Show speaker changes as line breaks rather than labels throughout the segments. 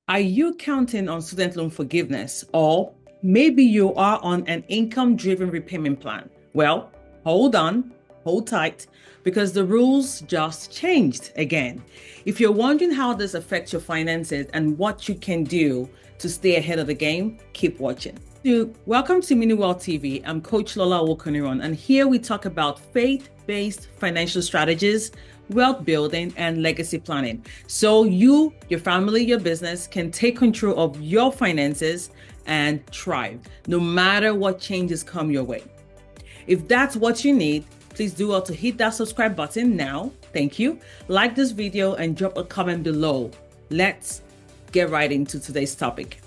Are you counting on student loan forgiveness, or maybe you are on an income-driven repayment plan? Well, hold on, hold tight, because the rules just changed again. If you're wondering how this affects your finances and what you can do to stay ahead of the game, keep watching. Welcome to IminiWealthTV. I'm Coach Lola Owokoniran, and here we talk about faith-based financial strategies, wealth building, and legacy planning. So you, your family, your business can take control of your finances and thrive, no matter what changes come your way. If that's what you need, please do well to hit that subscribe button now. Thank you. Like this video and drop a comment below. Let's get right into today's topic.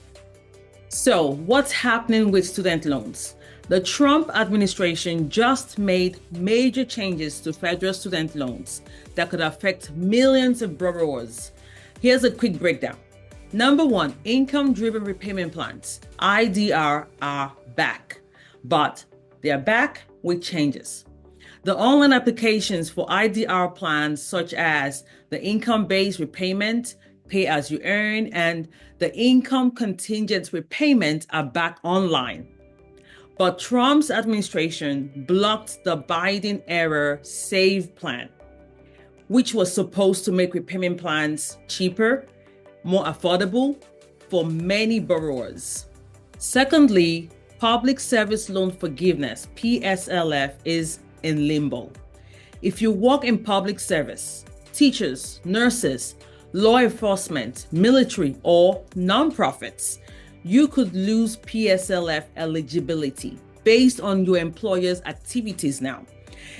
So, what's happening with student loans? The Trump administration just made major changes to federal student loans that could affect millions of borrowers. Here's a quick breakdown. Number one, income-driven repayment plans, IDR, are back, but they're back with changes. The online applications for IDR plans, such as the income-based repayment, pay as you earn, and the income contingent repayment, are back online. But Trump's administration blocked the Biden-era SAVE plan, which was supposed to make repayment plans cheaper, more affordable for many borrowers. Secondly, public service loan forgiveness, PSLF, is in limbo. If you work in public service, teachers, nurses, law enforcement, military, or nonprofits, you could lose PSLF eligibility based on your employer's activities now.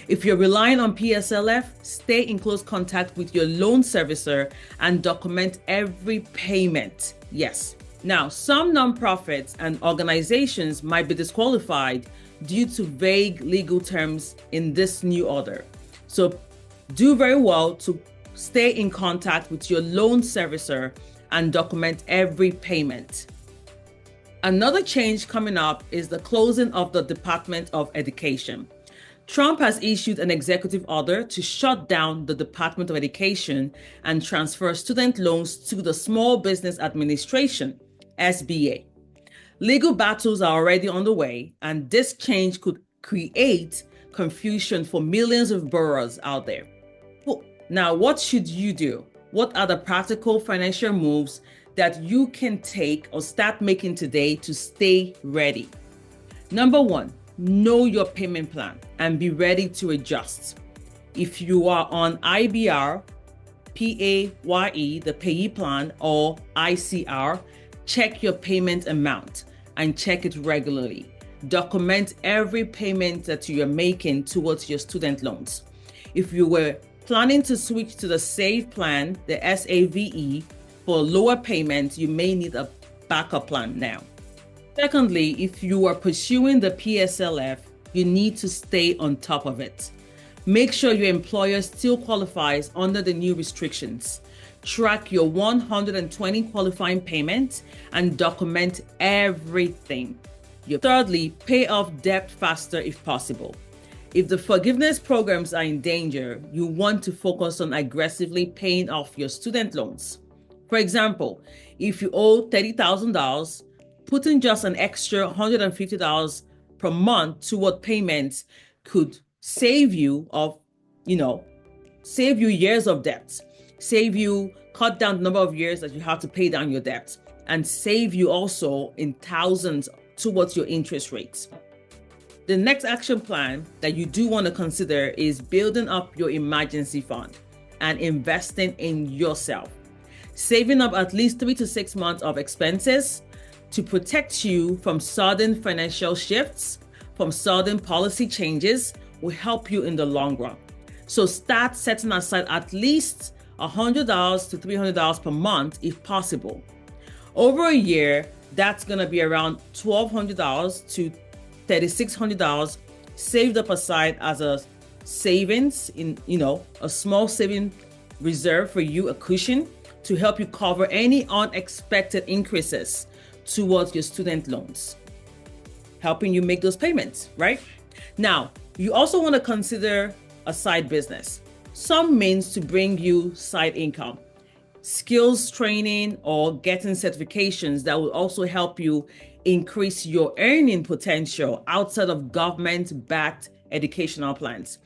If you're relying on PSLF, stay in close contact with your loan servicer and document every payment. Yes. Now, some nonprofits and organizations might be disqualified due to vague legal terms in this new order. So do very well to stay in contact with your loan servicer and document every payment. Another change coming up is the closing of the Department of Education. Trump has issued an executive order to shut down the Department of Education and transfer student loans to the Small Business Administration, SBA. Legal battles are already underway, and this change could create confusion for millions of borrowers out there. Now, what should you do? What are the practical financial moves that you can take or start making today to stay ready? Number one, know your payment plan and be ready to adjust. If you are on IBR, PAYE, the payee plan, or ICR, check your payment amount and check it regularly. Document every payment that you are making towards your student loans. If you were planning to switch to the SAVE plan, the SAVE, for lower payments, you may need a backup plan now. Secondly, if you are pursuing the PSLF, you need to stay on top of it. Make sure your employer still qualifies under the new restrictions. Track your 120 qualifying payments and document everything. Thirdly, pay off debt faster if possible. If the forgiveness programs are in danger, you want to focus on aggressively paying off your student loans. For example, if you owe $30,000, putting just an extra $150 per month toward payments could save you years of debt, cut down the number of years that you have to pay down your debt, and save you also in thousands towards your interest rates. The next action plan that you do want to consider is building up your emergency fund and investing in yourself. Saving up at least 3 to 6 months of expenses to protect you from sudden financial shifts, from sudden policy changes, will help you in the long run. So start setting aside at least $100 to $300 per month if possible. Over a year, that's going to be around $1,200 to $3,600 saved up aside as a savings in, a small saving reserve for you, a cushion to help you cover any unexpected increases towards your student loans, helping you make those payments, right? Now, you also want to consider a side business, some means to bring you side income. skills training, or getting certifications that will also help you increase your earning potential outside of government-backed educational plans.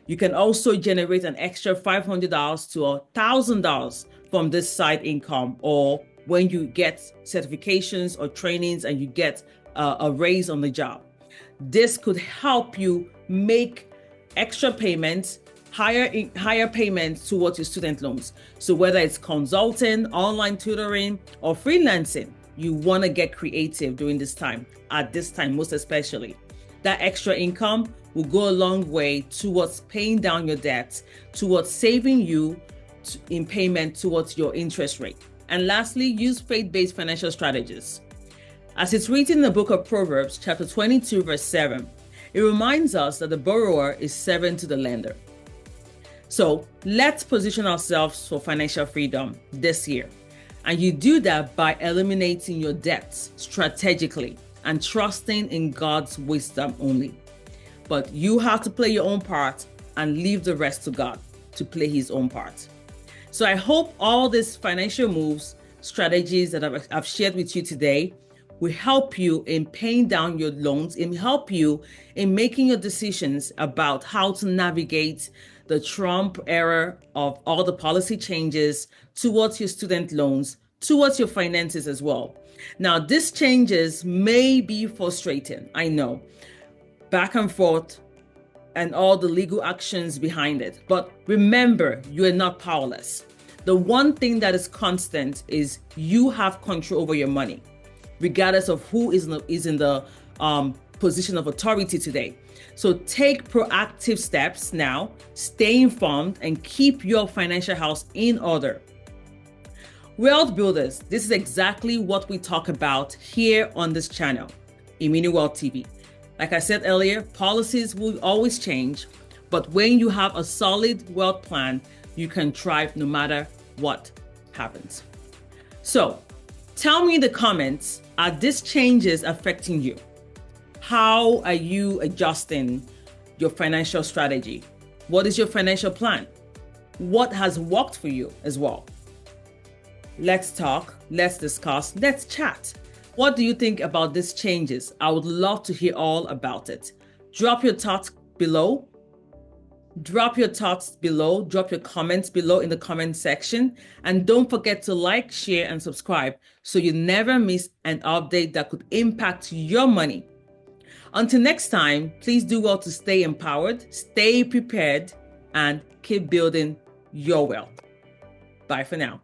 You can also generate an extra $500 to $1,000 from this side income, or when you get certifications or trainings and you get a raise on the job. This could help you make extra payments, higher payments towards your student loans. So whether it's consulting, online tutoring, or freelancing, you want to get creative during this time, at this time most especially. That extra income will go a long way towards paying down your debt, towards saving you in payment towards your interest rate. And lastly, use faith-based financial strategies. As it's written in the book of Proverbs, chapter 22, verse 7, it reminds us that the borrower is servant to the lender. So let's position ourselves for financial freedom this year. And you do that by eliminating your debts strategically and trusting in God's wisdom only. But you have to play your own part and leave the rest to God to play his own part. So I hope all these financial moves, strategies that I've shared with you today will help you in paying down your loans, and help you in making your decisions about how to navigate the Trump era of all the policy changes towards your student loans, towards your finances as well. Now, these changes may be frustrating, I know, back and forth and all the legal actions behind it. But remember, you are not powerless. The one thing that is constant is you have control over your money, regardless of who is in the position of authority today. So take proactive steps now, stay informed, and keep your financial house in order. Wealth builders, this is exactly what we talk about here on this channel, IminiWealthTV. Like I said earlier, policies will always change, but when you have a solid wealth plan, you can thrive no matter what happens. So tell me in the comments, are these changes affecting you? How are you adjusting your financial strategy? What is your financial plan? What has worked for you as well? Let's talk, let's discuss, let's chat. What do you think about these changes? I would love to hear all about it. Drop your thoughts below. Drop your comments below in the comment section. And don't forget to like, share, and subscribe so you never miss an update that could impact your money. Until next time, please do well to stay empowered, stay prepared, and keep building your wealth. Bye for now.